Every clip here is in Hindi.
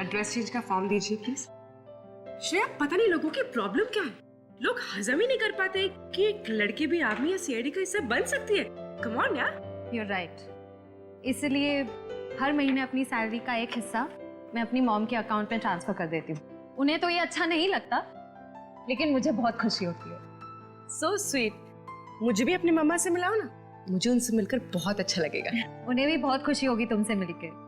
एड्रेस चेंज का फॉर्म दीजिए प्लीज। श्रेया, पता नहीं लोगों की प्रॉब्लम क्या है, लोग हजम ही नहीं कर पाते कि एक लड़की भी आर्मी या सीआईडी का हिस्सा बन सकती है। कम ऑन यार। You are right. इसलिए हर महीने अपनी सैलरी का एक हिस्सा मैं अपनी मॉम के अकाउंट में ट्रांसफर कर देती हूँ। उन्हें तो ये अच्छा नहीं लगता, लेकिन मुझे बहुत खुशी होती है। So sweet. मुझे भी अपनी मम्मा से मिलाओ ना, मुझे उनसे मिलकर बहुत अच्छा लगेगा। उन्हें भी बहुत खुशी होगी तुमसे मिलकर।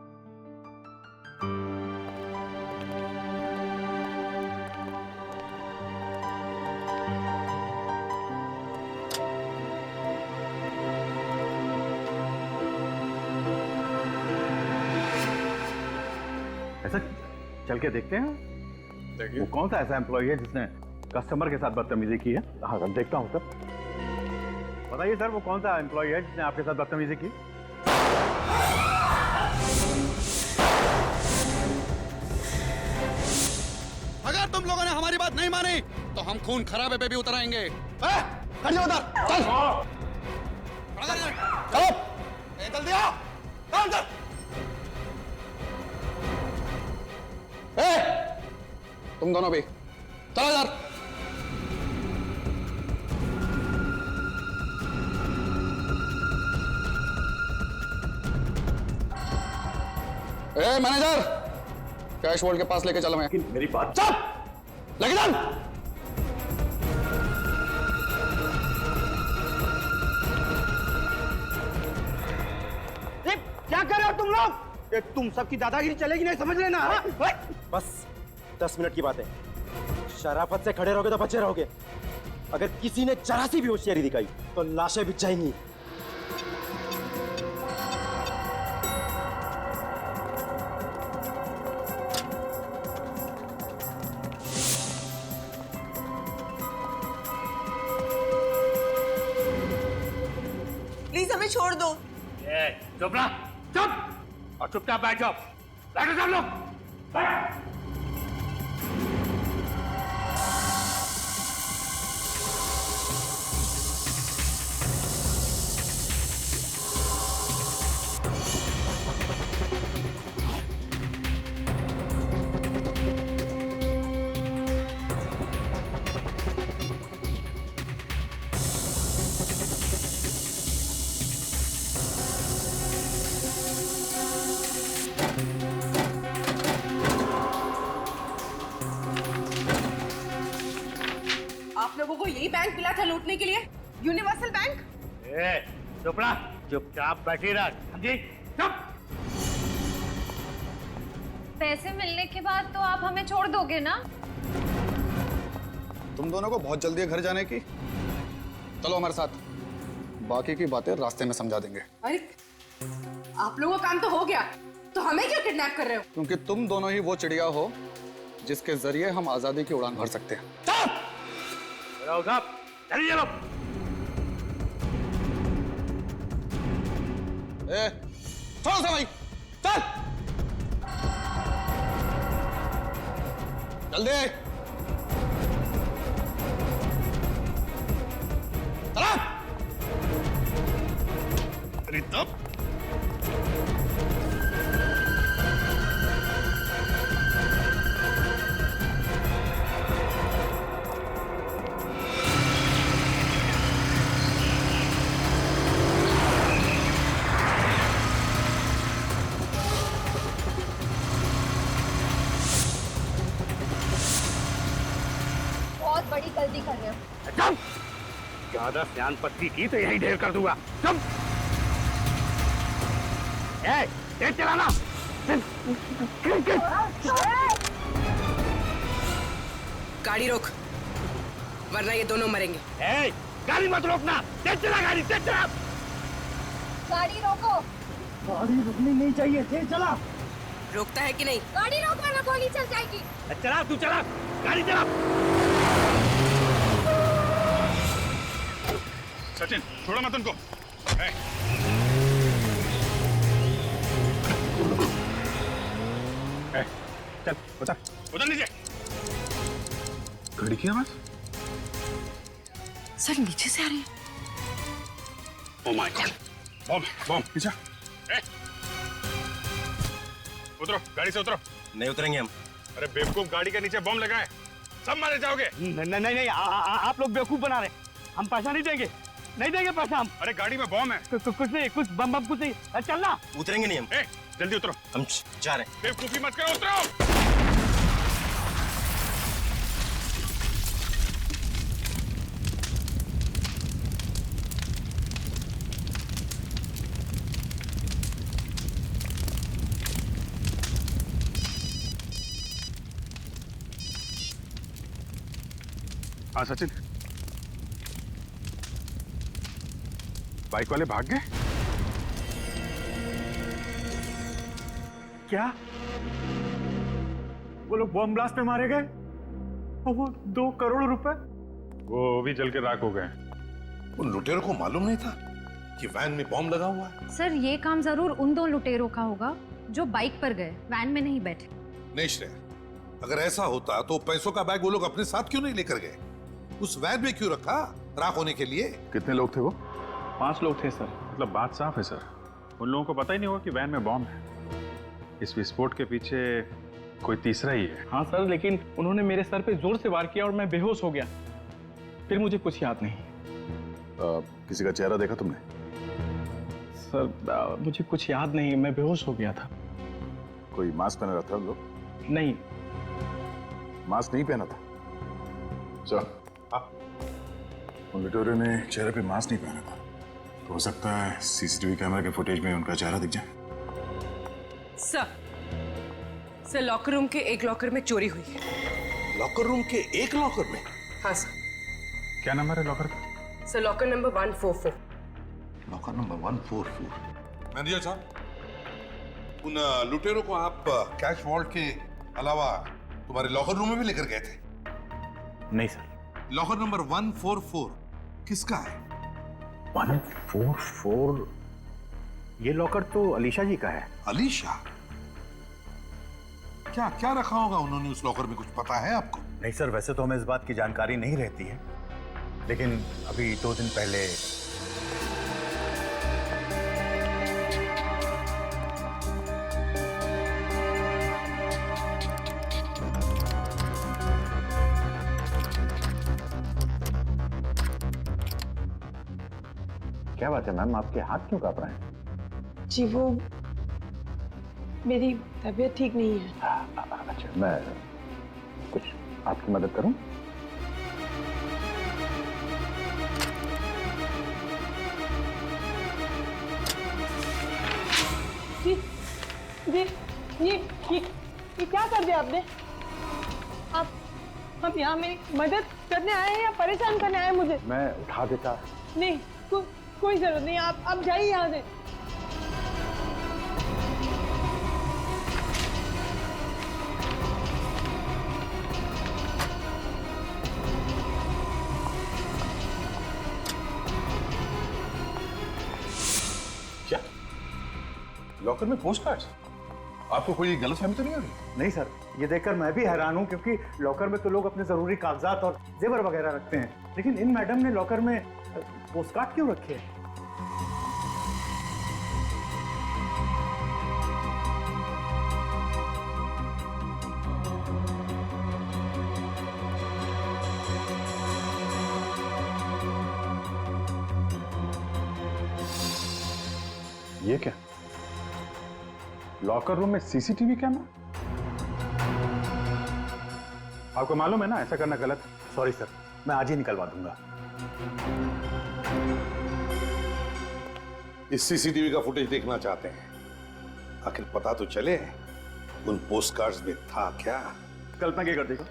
ऐसा चल के देखते हैं। देखिए वो कौन सा ऐसा एम्प्लॉय है जिसने कस्टमर के साथ बदतमीजी की है। हाँ सर, देखता हूँ सर। बताइए सर, वो कौन सा एम्प्लॉय है जिसने आपके साथ बदतमीजी की। अगर तुम लोगों ने हमारी बात नहीं मानी तो हम खून खराबे पे भी उतर आएंगे। खड़े हो उधर, चल। चलो, जल्दी आओ। चल। तुम दोनों भी चलो इधर। मैनेजर, कैश वॉल्ट के पास लेके चलो। मैं मेरी बात चल, लेके चल। क्या कर रहे हो तुम लोग? तुम सबकी दादागिरी चलेगी नहीं, समझ लेना। बस 10 मिनट की बात है। शराफत से खड़े रहोगे तो बचे रहोगे। अगर किसी ने जरा सी भी होशियारी दिखाई तो लाशें बिछ जाएंगी। प्लीज हमें छोड़ दो। चुप रहा, चुप, और चुपचाप बैठ जाओ। बैठो सब लोग, बैठ। आप लोगों को यही बैंक मिला था लूटने के लिए, यूनिवर्सल बैंक। चुप रहा, चुपचाप बैठी रह, समझी? चुप। पैसे मिलने के बाद तो आप हमें छोड़ दोगे ना? तुम दोनों को बहुत जल्दी है घर जाने की। चलो हमारे साथ, बाकी की बातें रास्ते में समझा देंगे। अरे आप लोगों का काम तो हो गया, तो हमें क्यों किडनैप कर रहे हो? क्योंकि तुम दोनों ही वो चिड़िया हो जिसके जरिए हम आजादी की उड़ान भर सकते हैं। साहब, चलिए चलो। छोड़ो से भाई, चल जल्दी। चला। अरे तब बड़ी गलती कर रहे हो। चुप! ज्यादा स्यान पत्ती की तो यही ढेर कर दूंगा। चुप! तेज चलाना। गाड़ी रोक, वरना ये दोनों मरेंगे। गाड़ी मत रोकना, तेज चला गाड़ी, तेज चला। गाड़ी रोको। गाड़ी रुकनी नहीं चाहिए, तेज चला। रोकता है कि नहीं? गाड़ी रोक वरना गोली चल जाएगी। चला, तू चला, गाड़ी चला। सचिन, छोड़ो मत उनको। चल बता, उधर नीचे। घड़ी की आवाज? सर नीचे से आ रही है। Oh my God, bomb bomb. पीछा, उतरो, गाड़ी से उतरो। नहीं उतरेंगे हम। अरे बेवकूफ, गाड़ी के नीचे बम लगाए, सब मारे जाओगे। नहीं नहीं नहीं, आप लोग बेवकूफ बना रहे। हम पैसा नहीं देंगे, नहीं देंगे पैसा हम। अरे गाड़ी में बम है। कुछ नहीं, कुछ बम बम कुछ नहीं। चलना। उतरेंगे नहीं हम। जल्दी उतरो। हम जा रहे हैं। बेवकूफी मत करो, उतरो। हाँ सचिन, बाइक वाले भाग गए क्या? वो लोग बॉम्ब ब्लास्ट में मारे गए और वो 2 करोड़ रुपए वो भी जल के राख हो गए। उन लुटेरों को मालूम नहीं था कि वैन में बॉम्ब लगा हुआ है। सर ये काम जरूर उन 2 लुटेरों का होगा जो बाइक पर गए, वैन में नहीं बैठे। नहीं श्रेया, अगर ऐसा होता तो पैसों का बैग वो लोग अपने साथ क्यों नहीं लेकर गए? उस वैन में क्यों रखा? राख होने के लिए। कितने लोग थे वो? 5 लोग थे सर। मतलब बात साफ है सर, उन लोगों को पता ही नहीं होगा कि वैन में बॉम्ब है। इस विस्फोट के पीछे कोई तीसरा ही है। हाँ सर, लेकिन उन्होंने मेरे सर पे जोर से वार किया और मैं बेहोश हो गया। फिर मुझे कुछ याद नहीं। किसी का चेहरा देखा तुमने? सर मुझे कुछ याद नहीं, मैं बेहोश हो गया था। कोई मास्क पहना था लोग? नहीं। मास्क नहीं पहना था? चल, उन लुटेरों ने चेहरे पे मास्क नहीं पहना था, तो हो सकता है सीसीटीवी कैमरा के फुटेज में उनका चेहरा दिख जाए। सर लॉकर रूम के एक लॉकर में चोरी हुई है। लॉकर रूम के एक लॉकर में? हाँ सर। क्या नंबर है लॉकर का? Sir locker number 144। Locker number 144। Manager साहब, उन लुटेरों को आप कैश वॉल्ट के अलावा तुम्हारे लॉकर रूम में भी लेकर गए थे? नहीं सर। लॉकर नंबर 144 किसका है? 144? ये लॉकर तो अलीशा जी का है। अलीशा? क्या क्या रखा होगा उन्होंने उस लॉकर में, कुछ पता है आपको? नहीं सर, वैसे तो हमें इस बात की जानकारी नहीं रहती है, लेकिन अभी 2 दिन पहले क्या बात है मैम, आपके हाथ क्यों कांप रहे हैं? जी वो मेरी तबीयत ठीक नहीं है। अच्छा, मैं कुछ आपकी मदद करूं? जी ये क्या कर दिया आपने? आप यहाँ मेरी मदद करने आए हैं या परेशान करने आए हैं मुझे? मैं उठा देता। नहीं, कोई जरूरत नहीं, आप जाइए यहाँ से। क्या लॉकर में पोस्ट कार्ड्स? आपको कोई गलतफहमी तो नहीं हो रही? नहीं सर, ये देखकर मैं भी हैरान हूं, क्योंकि लॉकर में तो लोग अपने जरूरी कागजात और जेवर वगैरह रखते हैं, लेकिन इन मैडम ने लॉकर में पोस्टकार्ड क्यों रखे हैं? ये क्या? लॉकर रूम में सीसीटीवी कैमरा? आपको मालूम है ना ऐसा करना गलत है। सॉरी सर, मैं आज ही निकलवा दूंगा। इस सीसीटीवी का फुटेज देखना चाहते हैं, आखिर पता तो चले उन पोस्ट कार्ड्स में था क्या। कल्पना क्या कर देगा?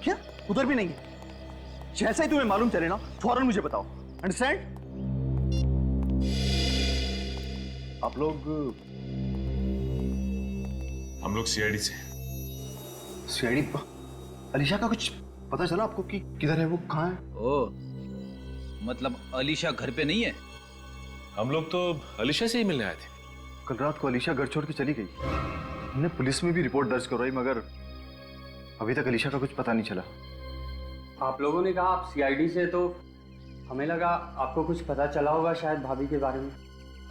क्या उधर भी नहीं है? जैसा ही तुम्हें मालूम चले ना, फौरन मुझे बताओ। अंडरस्टैंड? आप लोग? हम लोग सीआईडी से। सीआईडी? अलीशा का कुछ पता चला आपको कि किधर है वो, कहाँ है? ओह, मतलब अलीशा घर पे नहीं है? हम लोग तो अलीशा से ही मिलने आए थे। कल रात को अलीशा घर छोड़ के चली गई। हमने पुलिस में भी रिपोर्ट दर्ज करवाई, मगर अभी तक अलीशा का कुछ पता नहीं चला। आप लोगों ने कहा आप सीआईडी से, तो हमें लगा आपको कुछ पता चला होगा शायद भाभी के बारे में।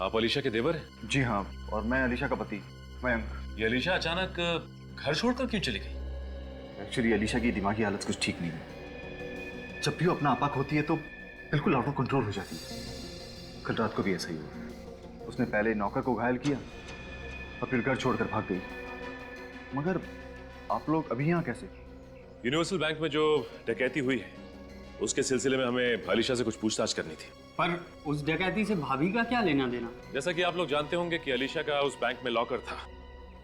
आप अलीशा के देवर हैं? जी हाँ, और मैं अलीशा का पति मयंक। ये अलीशा अचानक घर छोड़कर क्यों चली गई? एक्चुअली अलीशा की दिमागी हालत कुछ ठीक नहीं है। जब भी वो अपना आपा होती है तो बिल्कुल आउट ऑफ कंट्रोल हो जाती है। कल रात को भी ऐसा ही हुआ। उसने पहले नौकर को घायल किया और फिर घर छोड़कर भाग गई। मगर आप लोग अभी यहाँ कैसे? यूनिवर्सल बैंक में जो डकैती हुई है उसके सिलसिले में हमें अलीशा से कुछ पूछताछ करनी थी। पर उस डकैती से भाभी का क्या लेना देना? जैसा कि आप लोग जानते होंगे कि अलीशा का उस बैंक में लॉकर था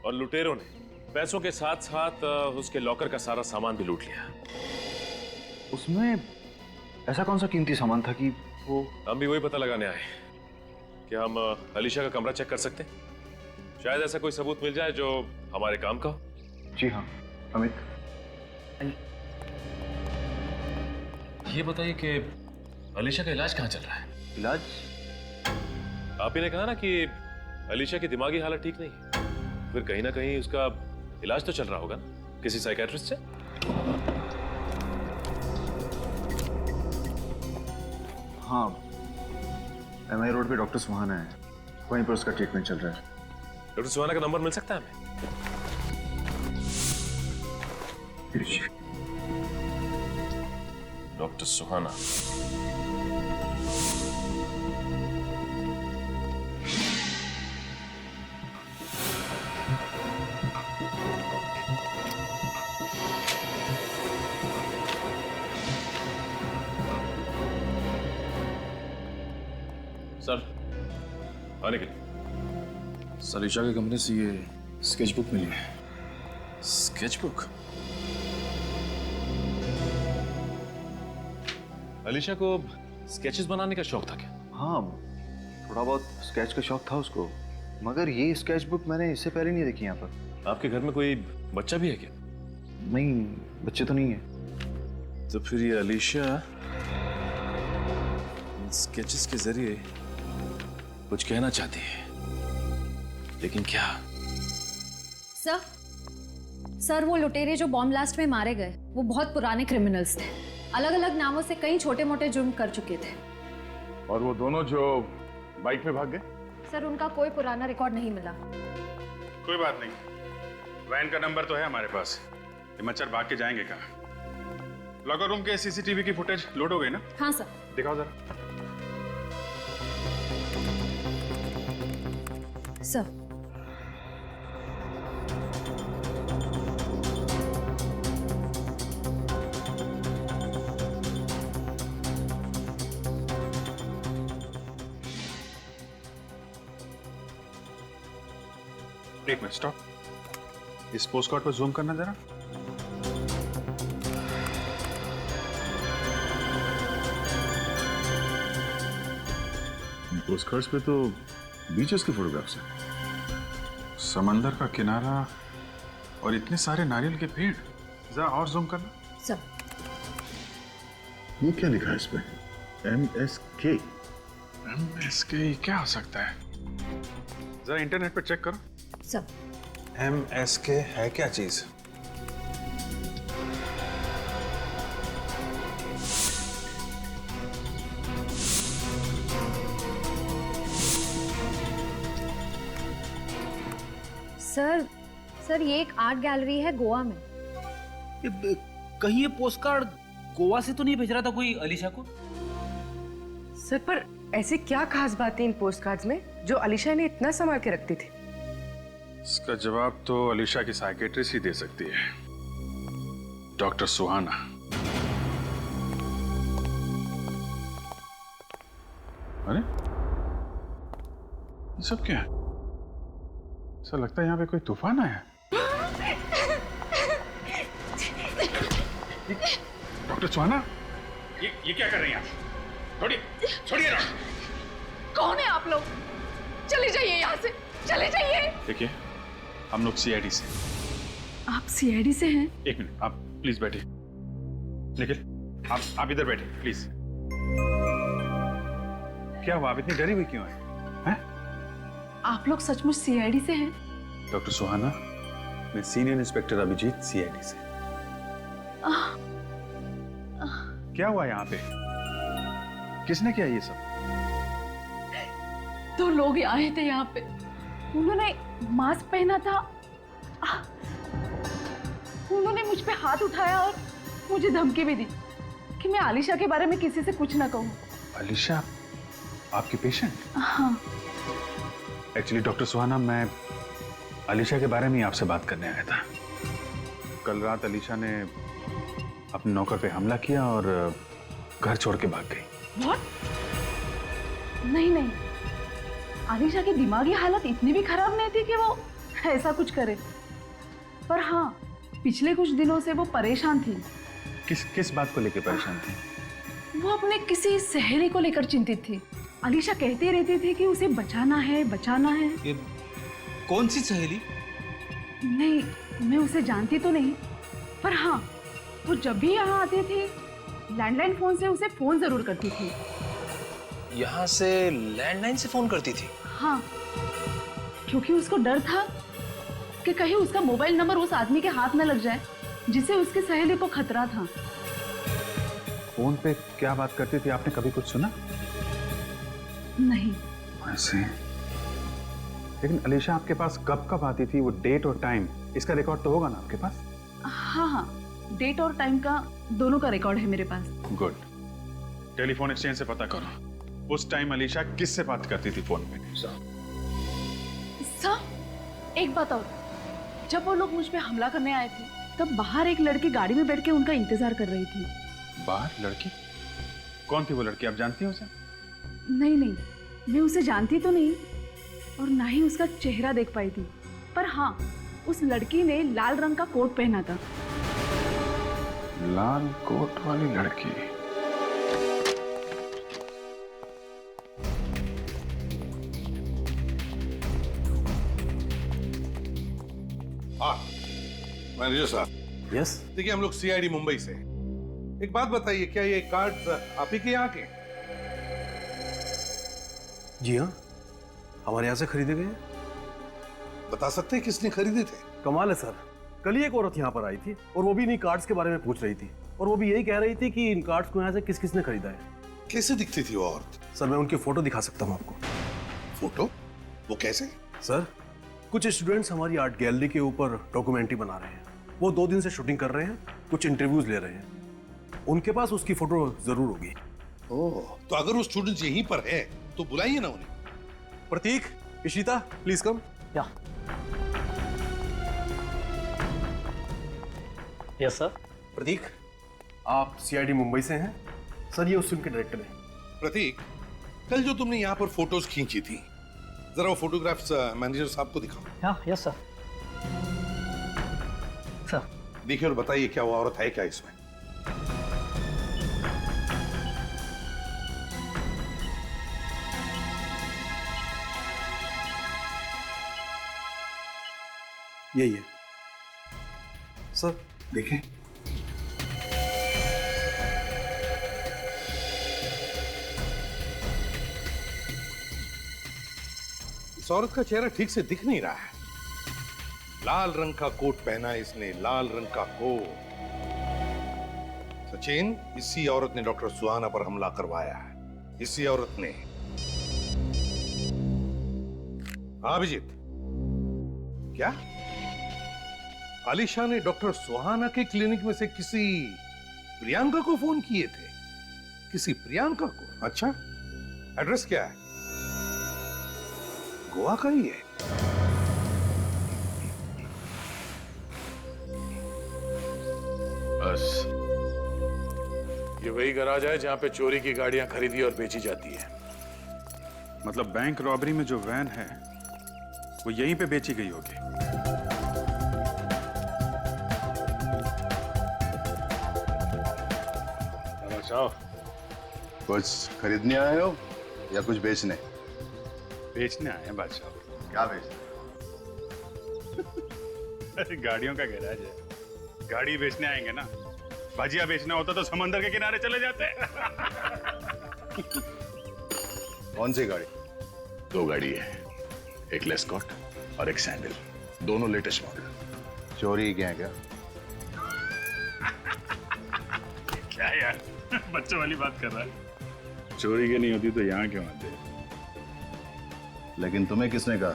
और लुटेरों ने पैसों के साथ साथ उसके लॉकर का सारा सामान भी लूट लिया। उसमें ऐसा कौन सा कीमती सामान था कि वो? हम भी वही पता लगाने आए कि हम अलीशा का कमरा चेक कर सकते हैं। शायद ऐसा कोई सबूत मिल जाए जो हमारे काम का हो। जी हाँ अमित। ये बताइए कि अलीशा का इलाज कहाँ चल रहा है? इलाज? आप ही ने कहा ना कि अलीशा की दिमागी हालत ठीक नहीं है, फिर कहीं ना कहीं उसका इलाज तो चल रहा होगा ना किसी साइकियाट्रिस्ट से? हाँ, MI रोड पे डॉक्टर सुहाना है, वहीं पर उसका ट्रीटमेंट चल रहा है। डॉक्टर सुहाना का नंबर मिल सकता है हमें? डॉक्टर सुहाना। सर आने के लिए। सर अलीशा के कमरे से ये स्केचबुक मिली है। स्केचबुक? अलीशा को स्केचेस बनाने का शौक था क्या? हाँ, थोड़ा बहुत स्केच का शौक था उसको, मगर ये स्केचबुक मैंने इससे पहले नहीं देखी यहाँ पर। आपके घर में कोई बच्चा भी है क्या? नहीं, बच्चे तो नहीं है। तो फिर ये अलीशा स्केचेस के जरिए कुछ कहना चाहती है, लेकिन क्या? सर वो लुटेरे जो बॉम्ब ब्लास्ट में मारे गए वो बहुत पुराने क्रिमिनल्स थे। अलग अलग नामों से कई छोटे मोटे जुर्म कर चुके थे। और वो दोनों जो बाइक में भाग गए? सर उनका कोई पुराना रिकॉर्ड नहीं मिला। कोई बात नहीं, वैन का नंबर तो है हमारे पास। ये मच्छर भाग के जाएंगे कहाँ? लॉकर रूम के CCTV की फुटेज लोड हो गई ना? हाँ सर। दिखाओ जरा। सर एक मिनट स्टॉप। इस पोस्ट कार्ड पर जूम करना जरा। पोस्ट कार्ड्स पे तो बीचेस के फोटोग्राफ्स हैं, समंदर का किनारा और इतने सारे नारियल के पेड़। जरा और जूम करना। सर ये क्या लिखा है इस पे? MSK। MSK क्या हो सकता है? जरा इंटरनेट पे चेक करो। सर MSK है क्या चीज? सर ये एक आर्ट गैलरी है गोवा में। कहीं ये पोस्ट कार्ड गोवा से तो नहीं भेज रहा था कोई अलीशा को? सर पर ऐसी क्या खास बातें इन पोस्ट कार्ड्स में जो अलीशा ने इतना संभाल के रखती थी? इसका जवाब तो अलीशा की साइकियाट्रिस्ट ही दे सकती है, डॉक्टर सुहाना। अरे ये सब क्या है? ऐसा लगता है यहाँ पे कोई तूफान आया। डॉक्टर सुहाना, ये क्या कर रही हैं आप? छोड़िए ना। कौन है आप लोग? चले जाइए यहाँ से, चले जाइए। देखिए हम लोग CID से। आप CID से हैं? एक मिनट, आप प्लीज बैठिए। निखिल आप इधर बैठिए प्लीज। क्या हुआ, आप इतनी डरी हुई क्यों है? आप लोग सचमुच CID से हैं? डॉक्टर सुहाना, मैं सीनियर इंस्पेक्टर अभिजीत CID से। क्या हुआ यहाँ पे? किसने किया ये सब? दो लोग आए थे यहाँ पे, उन्होंने मास्क पहना था। हाथ उठाया और मुझे धमकी भी दी कि मैं आलिशा के बारे में किसी से कुछ ना कहूँ। अलीशा आपकी पेशेंट? हाँ। एक्चुअली डॉक्टर सुहाना, मैं अलीशा के बारे में ही आपसे बात करने आया था। कल रात अलीशा ने अपने नौकर पे हमला किया और घर छोड़ के भाग गई। What? नहीं नहीं, आलिशा की दिमागी हालत इतनी भी खराब नहीं थी कि वो ऐसा कुछ करे। पर हाँ, पिछले कुछ दिनों से वो परेशान थी। किस बात को लेकर परेशान थी? वो अपने किसी सहेली को लेकर चिंतित थी। अलीशा कहती रहती थी कि उसे बचाना है, बचाना है। ये कौन सी सहेली? नहीं, मैं उसे जानती तो नहीं, पर हाँ, वो जब भी यहाँ आती थी लैंडलाइन फोन से उसे फोन जरूर करती थी। यहाँ से लैंडलाइन से फोन करती थी? हाँ, क्योंकि उसको डर था कि कहीं उसका मोबाइल नंबर उस आदमी के हाथ में लग जाए जिसे उसकी सहेली को खतरा था। फोन पे क्या बात करती थी, आपने कभी कुछ सुना? नहीं। ऐसे? लेकिन अलीशा आपके पास कब कब आती थी, वो डेट और टाइम, इसका रिकॉर्ड तो होगा ना आपके पास? हाँ हाँ, डेट और टाइम का दोनों का रिकॉर्ड है मेरे पास। गुड। टेलीफोन एक्सचेंज से पता करो उस टाइम अलीशा किससे बात करती थी फोन पे। सर, एक बात और, जब वो लोग मुझ पे हमला करने आए थे तब बाहर एक लड़की गाड़ी में बैठ के उनका इंतजार कर रही थी। बाहर लड़की? कौन थी वो लड़की, आप जानती हो उसे? नहीं नहीं, मैं उसे जानती तो नहीं और ना ही उसका चेहरा देख पाई थी, पर हाँ, उस लड़की ने लाल रंग का कोट पहना था। लाल कोट वाली लड़की? हाँ मैनेजर साहब। यस। देखिए हम लोग सीआईडी मुंबई से। एक बात बताइए, क्या ये कार्ड आप ही के यहाँ के? जी हाँ, हमारे यहाँ से खरीदे गए। बता सकते हैं किसने खरीदे थे? कमाल है सर, कल ही एक औरत यहाँ पर आई थी और वो भी इन्हीं कार्ड्स के बारे में पूछ रही थी और वो भी यही कह रही थी कि इन कार्ड्स को यहाँ से किस किस ने खरीदा है। कैसे दिखती थी वो औरत? सर मैं उनकी फोटो दिखा सकता हूँ आपको। फोटो? वो कैसे? सर कुछ स्टूडेंट्स हमारी आर्ट गैलरी के ऊपर डॉक्यूमेंट्री बना रहे हैं। वो 2 दिन से शूटिंग कर रहे हैं, कुछ इंटरव्यूज ले रहे हैं। उनके पास उसकी फोटो जरूर होगी। ओह, तो अगर वो स्टूडेंट्स यहीं पर है तो बुलाइए ना उन्हें। प्रतीक, इशिता, प्लीज कम। या यस सर। प्रतीक, आप सीआईडी मुंबई से हैं? सर ये उस फिल्म के डायरेक्टर हैं। प्रतीक, कल जो तुमने यहाँ पर फोटोज खींची थी, जरा वो फोटोग्राफ्स मैनेजर साहब को दिखाओ। हाँ यस सर। सर देखिए और बताइए क्या वो औरत है क्या इसमें? यही है सर, देखें। इस औरत का चेहरा ठीक से दिख नहीं रहा है। लाल रंग का कोट पहना है इसने, लाल रंग का कोट। सचिन, इसी औरत ने डॉक्टर सुहाना पर हमला करवाया है। इसी औरत ने। हाँ अभिजीत, क्या आलिशा ने डॉक्टर सुहाना के क्लिनिक में से किसी प्रियंका को फोन किए थे? किसी प्रियंका को? अच्छा, एड्रेस क्या है? गोवा का ही है। बस ये वही गैराज है जहां पे चोरी की गाड़ियां खरीदी और बेची जाती है। मतलब बैंक रॉबरी में जो वैन है वो यहीं पे बेची गई होगी। कुछ खरीदने आए हो या कुछ बेचने? बेचने आए हैं बादशाह। क्या बेचने? अरे गाड़ियों का गैराज है, गाड़ी बेचने आएंगे ना। भजिया बेचना होता तो समंदर के किनारे चले जाते। कौन सी गाड़ी? 2 गाड़ी है, एक लेस्कॉट और एक सैंडल, दोनों लेटेस्ट मॉडल। चोरी क्या है क्या? क्या यार, बच्चों वाली बात कर रहा है। चोरी की नहीं होती तो यहाँ क्यों आते? लेकिन तुम्हें किसने कहा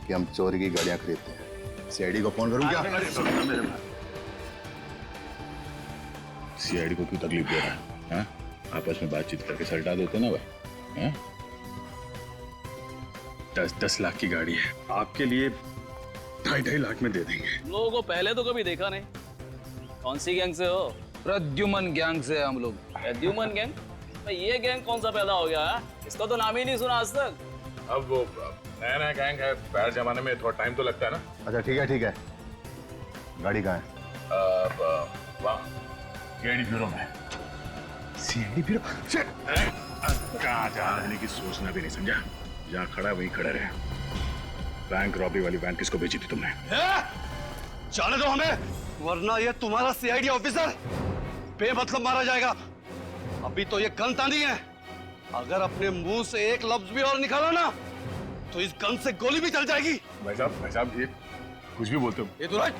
कि हम चोरी की गाड़ियां खरीदते हैं? सीआईडी को फोन करूं क्या? सीआईडी को क्यों तकलीफ दे रहा है? हाँ? आपस में बातचीत करके सलटा देते ना भाई। हाँ? 10 लाख की गाड़ी है, आपके लिए 2.5 लाख में दे देंगे। लोगों को पहले तो कभी देखा नहीं। कौन सी गैंग से हो? प्रद्युमन गैंग से हम लोग। प्रद्युमन गैंग? भाई ये गैंग कौन सा पैदा हो गया है? इसका तो नाम ही नहीं सुना आज तक। अब वो नया गैंग है, पहले जमाने में थोड़ा टाइम तो लगता है ना। अच्छा ठीक है, गाड़ी कहाँ है? वाह, सीआईडी ब्यूरो में। CID bureau? कहाँ जाने की सोचना भी नहीं, समझा? जहाँ खड़ा वहीं खड़ा रहे। बैंक रॉबरी वाली वैन किसको बेची थी तुमने? जाने दो हमें, वरना ये तुम्हारा सीआईडी ऑफिसर बेमतलब मारा जाएगा। अभी तो ये गन तानी है, अगर अपने मुंह से एक लफ्ज भी और निकाला ना तो इस गन से गोली भी चल जाएगी। भाई साहब ये कुछ भी बोलते हो। ये तो राइट,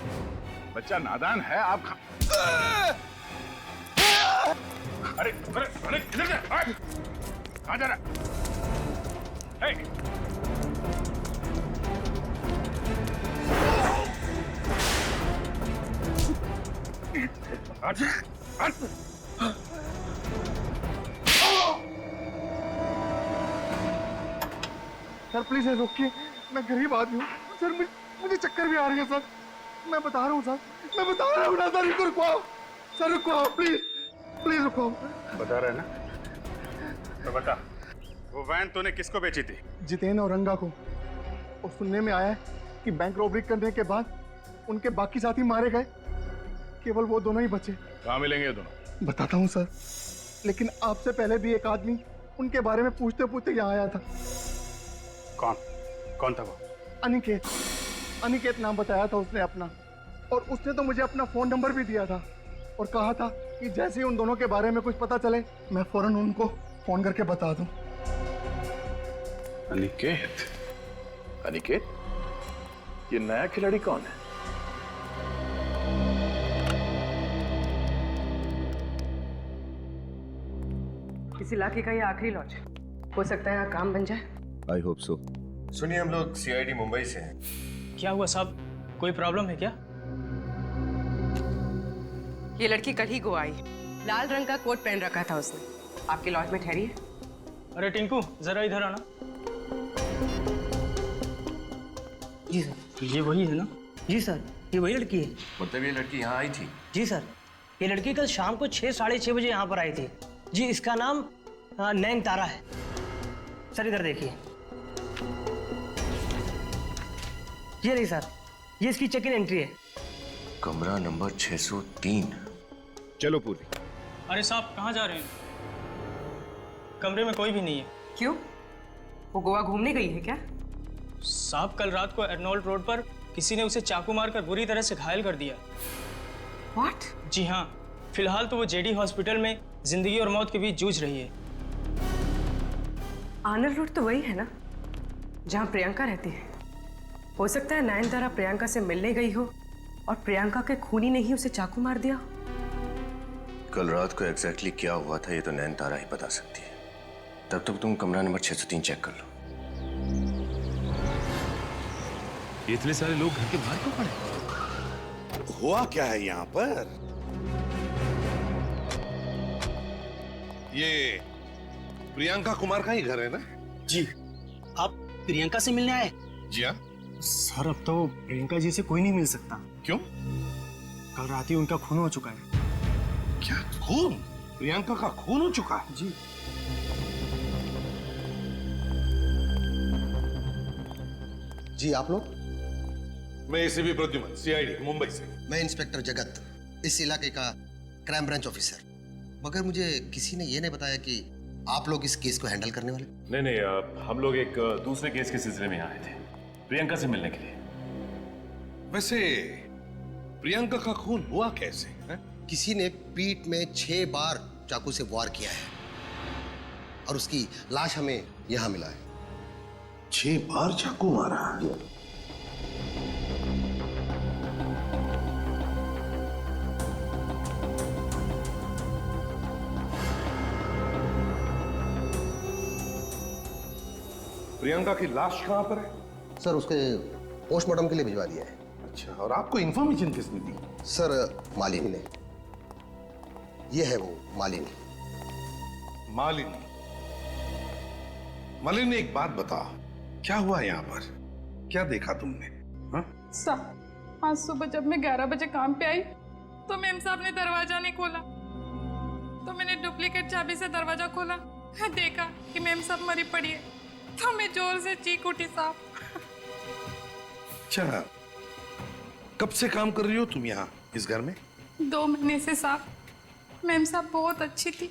बच्चा नादान है आप। अरे किधर जा? कहाँ जा रहा? सर प्लीज रोकिए, मैं गरीब आदमी हूँ सर, मुझे चक्कर भी आ रही है सर, मैं बता रहा हूँ सर, मैं बता रहा हूँ ना सर, रुकवाओ सर, रुकवाओ प्लीज रुकवाओ। बता रहे ना? तो बता, वो वैन तूने किसको बेची थी? जितेन और रंगा को। और सुनने में आया है कि बैंक रॉबरी करने के बाद उनके बाकी साथी मारे गए, केवल वो दोनों ही बचे। कहाँ मिलेंगे ये दोनों? बताता हूँ सर, लेकिन आपसे पहले भी एक आदमी उनके बारे में पूछते पूछते यहाँ आया था। कौन था वो? अनिकेत नाम बताया था उसने अपना, और उसने तो मुझे अपना फोन नंबर भी दिया था और कहा था कि जैसे ही उन दोनों के बारे में कुछ पता चले मैं फौरन उनको फोन करके बता दूं। अनिकेत? ये नया खिलाड़ी कौन है? इस इलाके का ये आखिरी लॉज है, हो सकता है यहाँ काम बन जाए। I hope so. सुनिए, हम लोग सीआईडी मुंबई से हैं। क्या हुआ साहब, कोई प्रॉब्लम है क्या? ये लड़की कल ही गोवा आई, लाल रंग का कोट पहन रखा था उसने। आपके लॉज में ठहरी है। अरे टिंकू जरा इधर आना। जी सर। ये वही है ना? जी सर, ये वही लड़की है। मतलब ये लड़की यहाँ आई थी? जी सर, ये लड़की कल शाम को 6 साढ़े 6 बजे यहाँ पर आई थी। जी, इसका नाम नैन तारा है। सर इधर देखिए, ये नहीं सर, ये इसकी चेक इन एंट्री है। कमरा नंबर 603। चलो पूरी। अरे साहब कहाँ जा रहे हैं? कमरे में कोई भी नहीं है। क्यों, वो गोवा घूमने गई है क्या? साहब कल रात को अर्नोल्ड रोड पर किसी ने उसे चाकू मारकर बुरी तरह से घायल कर दिया। What? जी हाँ, फिलहाल तो वो जेडी हॉस्पिटल में जिंदगी और मौत के बीच जूझ रही है। आर्नल्ड रोड तो वही है ना जहाँ प्रियंका रहती है। हो सकता है नयनतारा प्रियंका से मिलने गई हो और प्रियंका के खूनी ने ही उसे चाकू मार दिया। कल रात को एग्जैक्टली क्या हुआ था ये तो नैनतारा ही बता सकती है। तब तक तुम कमरा नंबर 603 चेक कर लो। इतने सारे लोग घर के बाहर क्यों पड़े? हुआ क्या है यहाँ पर? ये प्रियंका कुमार का ही घर है ना? जी, आप प्रियंका से मिलने आए? जी हाँ। सर अब तो प्रियंका जी से कोई नहीं मिल सकता। क्यों? कल रात ही उनका खून हो चुका है। क्या खून? प्रियंका का खून हो चुका है? जी। जी आप लोग? मैं एसीपी प्रद्युमन, सीआईडी मुंबई से। मैं इंस्पेक्टर जगत, इस इलाके का क्राइम ब्रांच ऑफिसर। मगर मुझे किसी ने ये नहीं बताया कि आप लोग इस केस को हैंडल करने वाले। नहीं, हम लोग एक दूसरे केस के सिलसिले में आए थे, प्रियंका से मिलने के लिए। वैसे प्रियंका का खून हुआ कैसे है? किसी ने पीठ में 6 बार चाकू से वार किया है और उसकी लाश हमें यहाँ मिला है। 6 बार चाकू मारा? प्रियंका की लाश कहाँ पर है? सर उसके पोस्टमार्टम के लिए भिजवा दिया है। अच्छा, और आपको इन्फॉर्मेशन किसने दी? सर मालिनी ने। ये है वो मालिनी। मालिनी, मालिनी एक बात बताओ, क्या हुआ यहाँ पर? क्या देखा तुमने? हाँ? साहब, आज सुबह जब मैं 11 बजे काम पे आई तो मेम साहब ने दरवाजा नहीं खोला, तो मैंने डुप्लीकेट चाबी से दरवाजा खोला, देखा कि मेम साहब मरी पड़ी है, तो मैं जोर से चीख उठी साहब। अच्छा, कब से काम कर रही हो तुम यहाँ इस घर में? 2 महीने से साहब। मेम साहब बहुत अच्छी थी,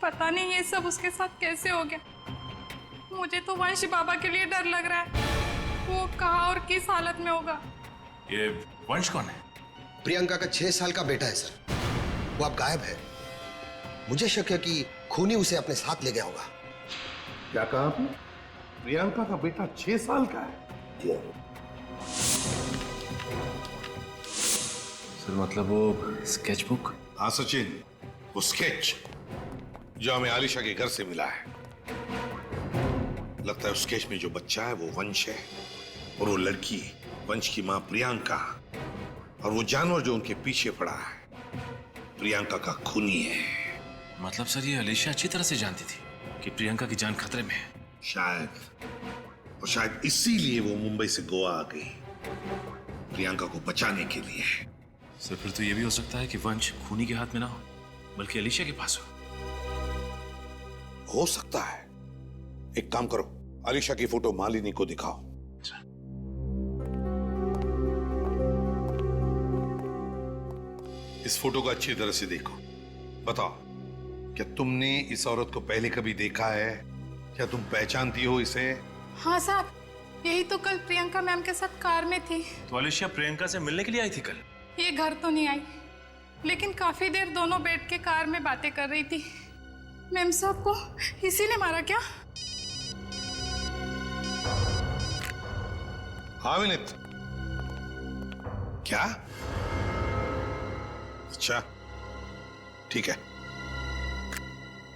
पता नहीं ये सब उसके साथ कैसे हो गया। मुझे तो वंश बाबा के लिए डर लग रहा है, वो कहाँ और किस हालत में होगा। ये वंश कौन है? प्रियंका का 6 साल का बेटा है सर, वो अब गायब है। मुझे शक है कि खूनी उसे अपने साथ ले गया होगा। क्या कहा आपने? प्रियंका का बेटा 6 साल का है? जी सर, मतलब वो स्केचबुक? हाँ सचिन, वो स्केच जो हमें आलिशा के घर से मिला है, लगता है उस स्केच में जो बच्चा है वो वंश है, और वो लड़की वंश की मां प्रियंका, और वो जानवर जो उनके पीछे पड़ा है प्रियंका का खूनी है। मतलब सर, ये अलीशा अच्छी तरह से जानती थी कि प्रियंका की जान खतरे में है। शायद, और शायद इसीलिए वो मुंबई से गोवा आ गई, प्रियंका को बचाने के लिए। सर, फिर तो ये भी हो सकता है कि वंश खूनी के हाथ में ना हो, बल्कि अलीशा के पास हो सकता है। एक काम करो, अलीशा की फोटो मालिनी को दिखाओ। इस फोटो को अच्छी तरह से देखो, बताओ क्या तुमने इस औरत को पहले कभी देखा है? क्या तुम पहचानती हो इसे? हाँ साहब, यही तो कल प्रियंका मैम के साथ कार में थी। तो अलीशा प्रियंका से मिलने के लिए आई थी कल? ये घर तो नहीं आई, लेकिन काफी देर दोनों बैठ के कार में बातें कर रही थी। मैम साहब को इसी ने मारा क्या? हाँ विनीत, क्या? अच्छा, ठीक है।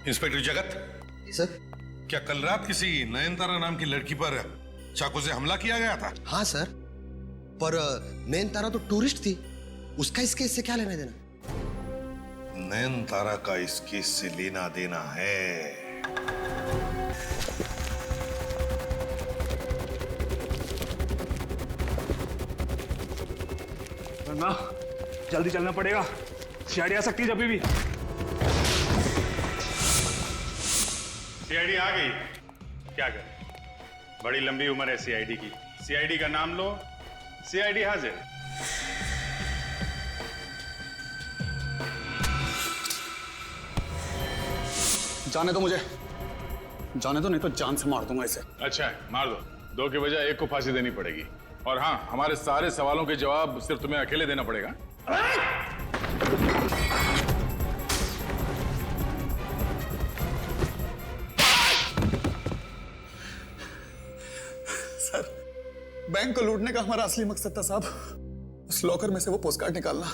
इंस्पेक्टर जगत सर, क्या कल रात किसी नयनतारा नाम की लड़की पर चाकू से हमला किया गया था? हाँ सर, पर नयनतारा तो टूरिस्ट थी, उसका इस केस से क्या लेना देना? नयनतारा का इस केस से लेना देना है। ना, जल्दी चलना पड़ेगा, सीआईडी आ सकती है जब भी। सीआईडी आ गई, क्या करें? बड़ी लंबी उम्र है सीआईडी की। सीआईडी का नाम लो, सीआईडी हाजिर। जाने दो मुझे, जाने दो, नहीं तो जान से मार दूंगा इसे। अच्छा है, मार दो। 2 के बजाय 1 को फांसी देनी पड़ेगी। और हाँ, हमारे सारे सवालों के जवाब सिर्फ तुम्हें अकेले देना पड़ेगा। सर, बैंक को लूटने का हमारा असली मकसद था साहब, उस लॉकर में से वो पोस्टकार्ड निकालना,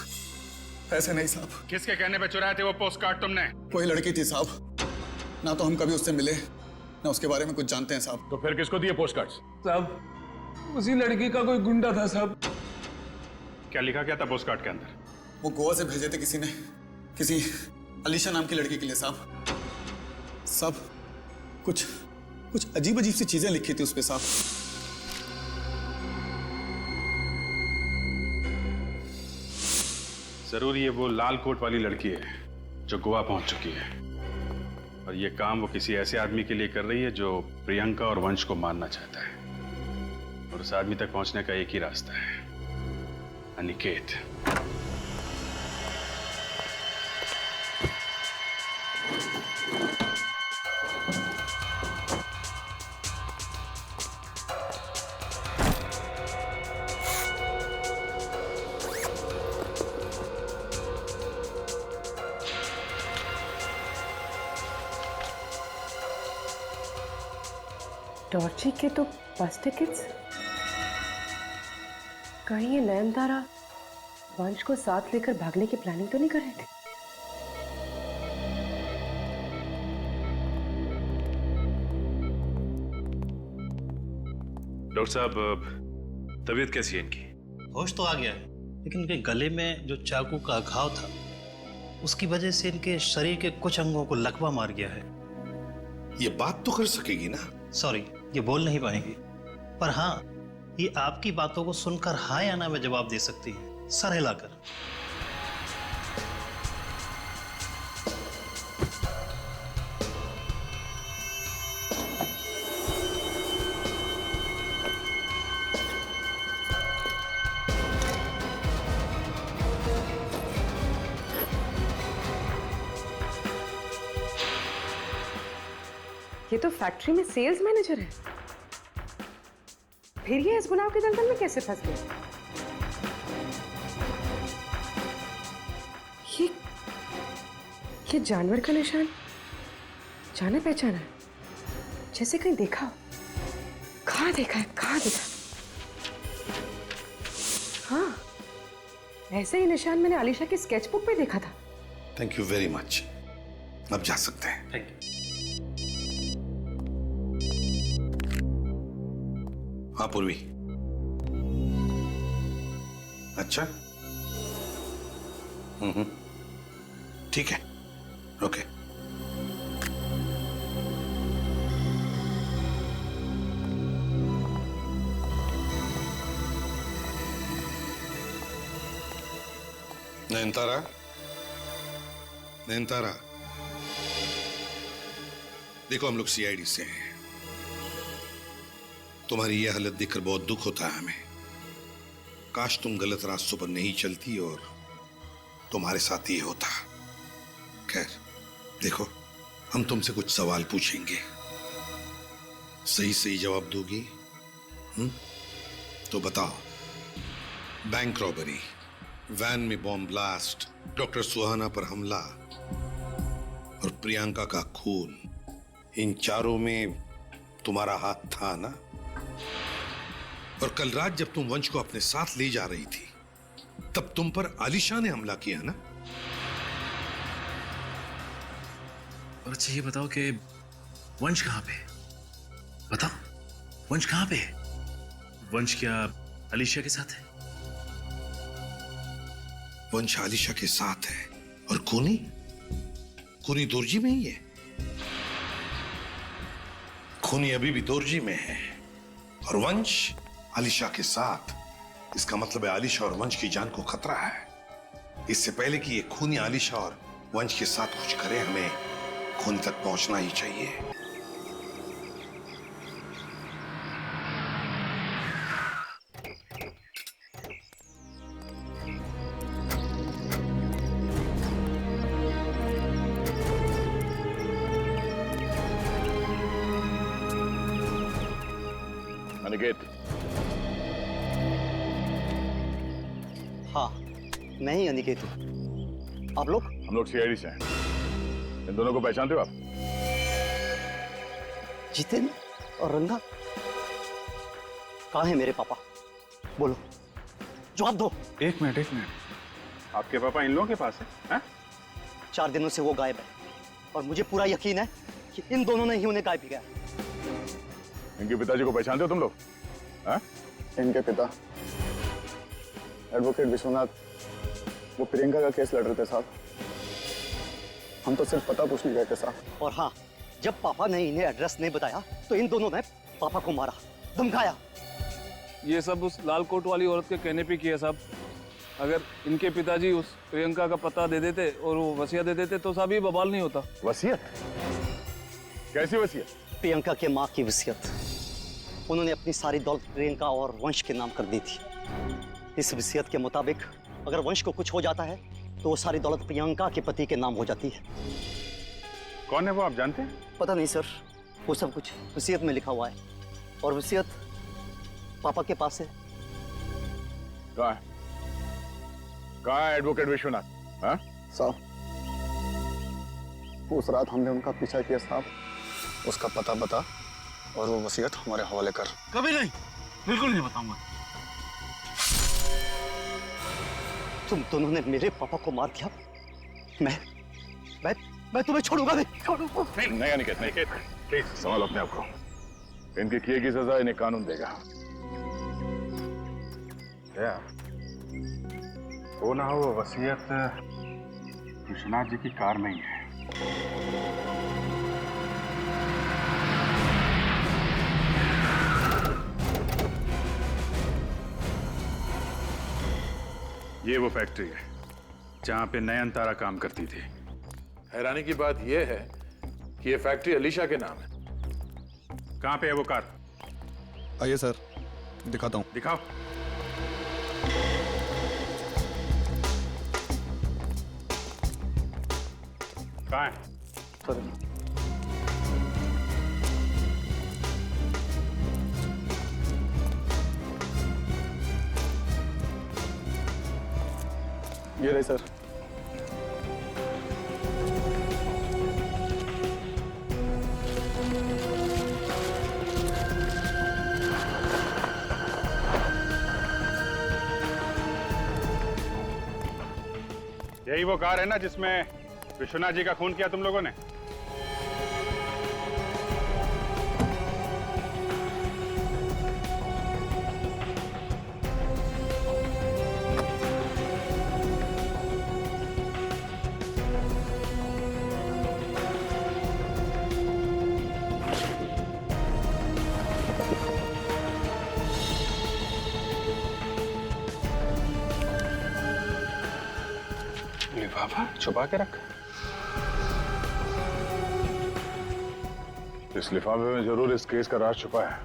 पैसे नहीं साहब। किसके कहने पे चुराए थे वो पोस्टकार्ड तुमने? वही लड़की थी साहब, ना तो हम कभी उससे मिले, ना उसके बारे में कुछ जानते हैं साहब। तो फिर किसको दिए पोस्टकार्ड्स? साहब, उसी लड़की का कोई गुंडा था साहब। क्या लिखा क्या था पोस्टकार्ड के अंदर? वो गोवा से भेजे थे किसी ने, किसी अलीशा नाम की लड़की के लिए साहब। सब कुछ अजीब सी चीजें लिखी थी उस पे साहब। जरूर ये वो लाल कोट वाली लड़की है जो गोवा पहुंच चुकी है, और ये काम वो किसी ऐसे आदमी के लिए कर रही है जो प्रियंका और वंश को मारना चाहता है। और उस आदमी तक पहुंचने का एक ही रास्ता है, अनिकेत। टॉर्ची के तो बस टिकट्स, कहीं ये नयनतारा वंश को साथ लेकर भागने की प्लानिंग तो नहीं कर रहे थे? डॉक्टर साहब, तबीयत कैसी है इनकी? होश तो आ गया है, लेकिन उनके गले में जो चाकू का घाव था उसकी वजह से इनके शरीर के कुछ अंगों को लकवा मार गया है। ये बात तो कर सकेगी ना? सॉरी, ये बोल नहीं पाएंगी, पर हाँ, ये आपकी बातों को सुनकर हाँ या ना में जवाब दे सकती है, सर हिलाकर। ये तो फैक्ट्री में सेल्स मैनेजर है, फिर ये इस गुनाह के दलदल में कैसे फंस गया? ये जानवर का निशान जाना पहचाना है, जैसे कहीं देखा हो। कहाँ देखा है, कहाँ देखा? हाँ, ऐसे ही निशान मैंने आलिशा की स्केचबुक पे देखा था। Thank you very much. अब जा सकते हैं। Thank you. हाँ पूर्वी। अच्छा, ठीक है, ओके। नयनतारा, नयनतारा, देखो हम लोग सीआईडी से हैं। तुम्हारी यह हालत देखकर बहुत दुख होता है हमें। काश तुम गलत रास्तों पर नहीं चलती और तुम्हारे साथ ये होता। खैर, देखो हम तुमसे कुछ सवाल पूछेंगे, सही सही जवाब दोगी? तो बताओ, बैंक रॉबरी, वैन में बॉम्ब ब्लास्ट, डॉक्टर सुहाना पर हमला और प्रियंका का खून, इन चारों में तुम्हारा हाथ था ना? और कल रात जब तुम वंश को अपने साथ ले जा रही थी, तब तुम पर आलिशा ने हमला किया ना? और अच्छा ये बताओ कि वंश कहां पे? बताओ, वंश कहां पे है? वंश क्या आलिशा के साथ है? वंश आलिशा के साथ है और खूनी? खूनी दोरजी में ही है। खूनी अभी भी दोरजी में है और वंश आलिशा के साथ। इसका मतलब है आलिशा और वंश की जान को खतरा है। इससे पहले कि ये खूनी आलिशा और वंश के साथ कुछ करे, हमें खूनी तक पहुंचना ही चाहिए। अनिकेत। हाँ, मैं ही अनिकेत हूँ। आप लोग? हम लोग सीआईडी से हैं। इन दोनों को पहचानते हो आप? जितेन और रंगा? कहाँ है मेरे पापा? बोलो, जवाब दो। एक मिनट। आपके पापा इन लोगों के पास है? 4 दिनों से वो गायब है और मुझे पूरा यकीन है कि इन दोनों ने ही उन्हें गायब किया। इनके पिताजी को पहचानते हो तुम लोग? इनके पिता एडवोकेट विश्वनाथ, वो प्रियंका का केस लड़ रहे थे साहब। हम तो सिर्फ पता पूछने गए थे साहब। और हाँ, जब पापा ने इन्हें एड्रेस नहीं बताया तो इन दोनों ने पापा को मारा, धमकाया। ये सब उस लाल कोट वाली औरत के कहने पे किया साहब। अगर इनके पिताजी उस प्रियंका का पता दे देते और वो वसीयत दे देते तो साहब ये बवाल नहीं होता। वसीयत? कैसी वसीयत? प्रियंका के माँ की वसीयत। उन्होंने अपनी सारी दौलत प्रियंका और वंश के नाम कर दी थी। इस वसीयत के मुताबिक अगर वंश को कुछ हो जाता है तो वो सारी दौलत प्रियंका के पति के नाम हो जाती है। कौन है वो, आप जानते हैं? पता नहीं सर, वो सब कुछ वसीयत में लिखा हुआ है और वसीयत पापा के पास है। कहाँ है? कहाँ है एडवोकेट विश्वनाथ? साहब, उस रात हमने उनका पीछा किया साहब। उसका पता बता और वो वसीयत हमारे हवाले कर। कभी नहीं, बिल्कुल नहीं बताऊंगा। तुम दोनों ने मेरे पापा को मार दिया। मैं तुम्हें छोड़ूंगा नहीं। नहीं अनिकेत, प्लीज संभालो अपने आप को। इनके किए की सजा इन्हें कानून देगा। क्या वो ना हो वसीयत विश्वनाथ जी की कार में ही है। ये वो फैक्ट्री है जहां पे नयनतारा काम करती थी। हैरानी की बात यह है कि यह फैक्ट्री अलीशा के नाम है। कहां पे है वो कार? आइए सर, दिखाता हूं। दिखाओ। कहां है? सर ये रही सर। यही वो कार है ना जिसमें विश्वनाथ जी का खून किया तुम लोगों ने? लिफाफा छुपा के रखा। इस लिफाफे में जरूर इस केस का राज छुपा है।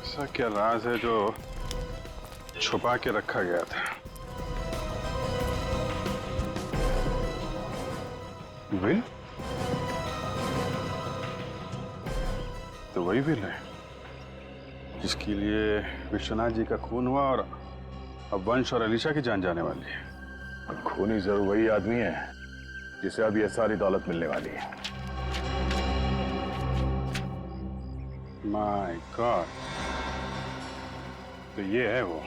ऐसा क्या राज है जो छुपा के रखा गया था? विल? तो वही विल है जिसके लिए विश्वनाथ जी का खून हुआ और अब वंश और अलीशा की जान जाने वाली है। खूनी जरूर वही आदमी है जिसे अब ये सारी दौलत मिलने वाली है। माय गॉड, तो ये है वो।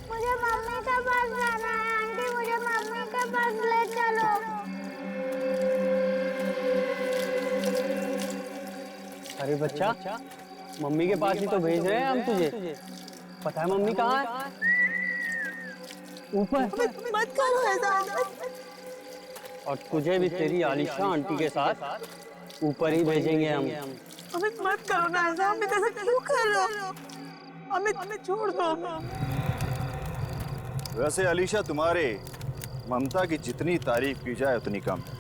मुझे मम्मी के पास जाना है आंटी, मुझे मम्मी के पास ले चलो। अरे बच्चा, मम्मी के पास ही तो भेज रहे हैं हम तुझे। पता है मम्मी कहाँ है? ऊपर। मत करो ऐसा। और तुझे भी तेरी आलिशा आंटी के साथ ऊपर ही भेजेंगे हम। अमित मत करो ना ऐसा, अमित ऐसा क्यों कर रहे हो? अमित छोड़ दो। वैसे अलीशा, तुम्हारे ममता की जितनी तारीफ की जाए उतनी कम है।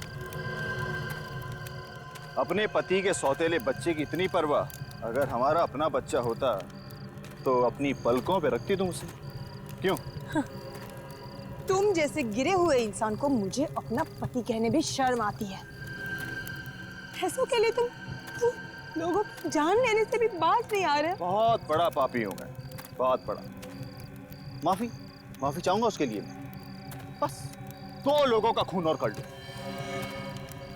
अपने पति के सौतेले बच्चे की इतनी परवाह अगर हमारा अपना बच्चा होता तो अपनी पलकों पे रखती तुम उसे। क्यों? तुम जैसे गिरे हुए इंसान को मुझे अपना पति कहने भी शर्म आती है। पैसों के लिए तुम लोगों की जान लेने से भी बात नहीं आ रहे। बहुत बड़ा पापी हूं मैं, बहुत बड़ा। माफी चाहूंगा उसके लिए। बस 2 लोगों का खून और कर लो,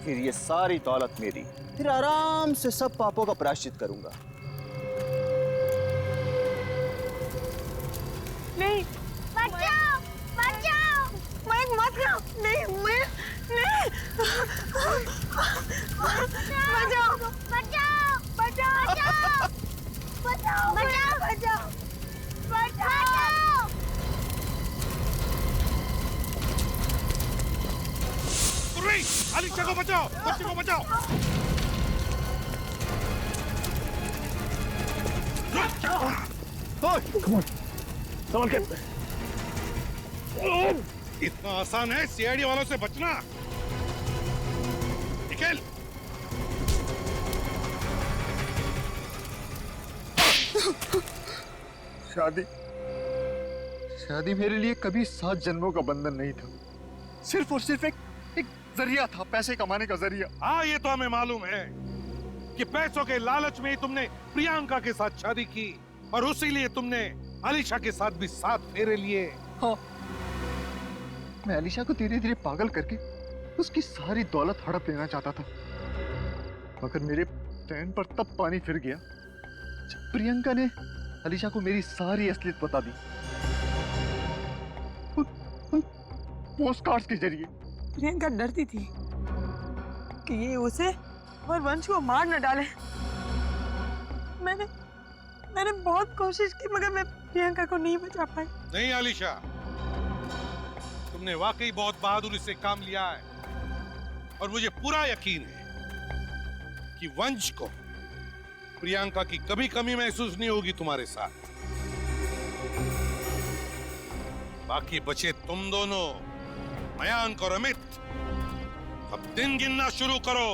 फिर ये सारी दौलत मेरी। फिर आराम से सब पापों का प्रायश्चित करूंगा। नहीं, बचाओ, बचाओ, मैं मत लो, नहीं, मैं नहीं, बचाओ, बचाओ, बचाओ, बचाओ, बचाओ, बचाओ। अलीशा को बचाओ, बच्चे को बचाओ। संभल के। इतना आसान है सीआईडी वालों से बचना? निकल। शादी मेरे लिए कभी 7 जन्मों का बंधन नहीं था, सिर्फ और सिर्फ एक जरिया था, पैसे कमाने का जरिया। हाँ, ये तो हमें मालूम है कि पैसों के लालच में ही तुमने प्रियंका के साथ शादी की और उसी लिए तुमने अलीशा के साथ भी 7 फेरे लिए। हाँ, मैं अलीशा को धीरे धीरे पागल करके उसकी सारी दौलत हड़प लेना चाहता था, मगर मेरे प्लान पर तब पानी फिर गया जब प्रियंका ने अलीशा को मेरी सारी असलियत बता दी, पोस्टकार्ड्स के जरिए। प्रियंका डरती थी कि ये उसे और वंश को मार न डाले। मैंने बहुत कोशिश की, मगर मैं प्रियंका को नहीं बचा पाए। नहीं आलिशा, तुमने वाकई बहुत बहादुरी से काम लिया है और मुझे पूरा यकीन है कि वंश को प्रियंका की कभी कमी महसूस नहीं होगी तुम्हारे साथ। बाकी बचे तुम दोनों, मयांक और अमित, अब दिन गिनना शुरू करो,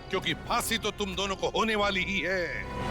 क्योंकि फांसी तो तुम दोनों को होने वाली ही है।